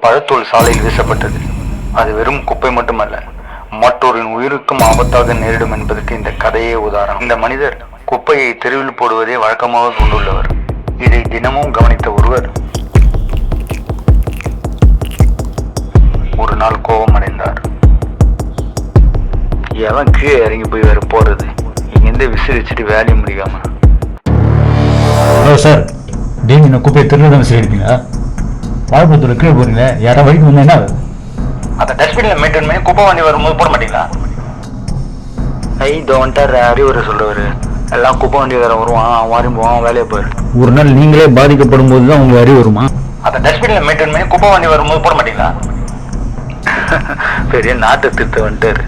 பழத்தோல் சாலையில் வீசப்பட்டது. அது வெறும் குப்பை மட்டுமல்ல, மற்றொரின் உயிருக்கும் ஆபத்தாக நேரிடும் என்பதற்கு இந்த கதையே உதாரணம். இந்த மனிதர் குப்பையை தெருவில் போடுவதே வழக்கமாக கொண்டுள்ளவர். இதை தினமும் கவனித்த ஒருவர் ஒரு நாள் கோபம் அடைந்தார். எவன் கீழே இறங்கி போய் வேற போறது, இங்கிருந்து விசிறிச்சுட்டு வேலையை முடிக்காம. ஹலோ சார், டெய்லி இந்த குப்பையை திருவிழா விசிறி அடிப்பீங்களா? வாழைப்பழத்தோட கீழே போறீங்க, யாராவது வழிக்கு வந்தா என்ன ஆகுது? அதை டஸ்ட்பின்ல மெயின்டைன் பண்ணி குப்பை வண்டி வரும்போது போட மாட்டீங்களா? இதோ வந்துட்டார் அறிவுரை சொல்றவரு. எல்லாம் குப்பை வண்டி வேற வருவான், வாரி போவான், வேலையை போயிரு. ஒரு நாள் நீங்களே பாதிக்கப்படும் போது தான் உங்களுக்கு அறிவு வருமா? அதை டஸ்ட்பின்ல மெயின்டைன் பண்ணி குப்பை வண்டி வரும்போது போட மாட்டீங்களா? பெரிய நாட்டை திருத்த வந்துட்டாரு.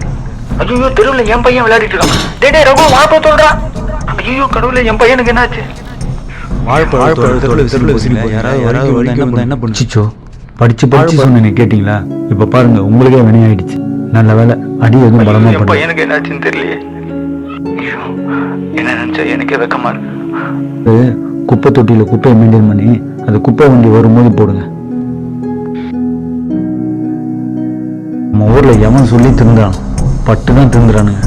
ஐயோ, தெருவில் என் பையன் விளையாடிட்டு இருக்கான். டே ரகு, வாழைப்பழம் சொல்றான். ஐயோ கடவுளே, என் பையனுக்கு என்னாச்சு? படிச்சு படிச்சு சொன்ன கேட்டீங்களா? இப்ப பாருங்க, உங்களுக்கே வினையாயிடுச்சு. நல்ல வேலை, அடி எதுவும் பலமா என் பையனுக்கு என்னாச்சுன்னு தெரியலையே. என்ன நினைச்சா எனக்கே வெக்கமா இருக்கு. குப்பை தொட்டியில குப்பையை மெயின்டைன் பண்ணி அது குப்பை வண்டி வரும்போது போடுங்க. நம்ம ஊர்ல எவன் சொல்லி திருந்தான், பட்டு தான் திருந்துறானுங்க.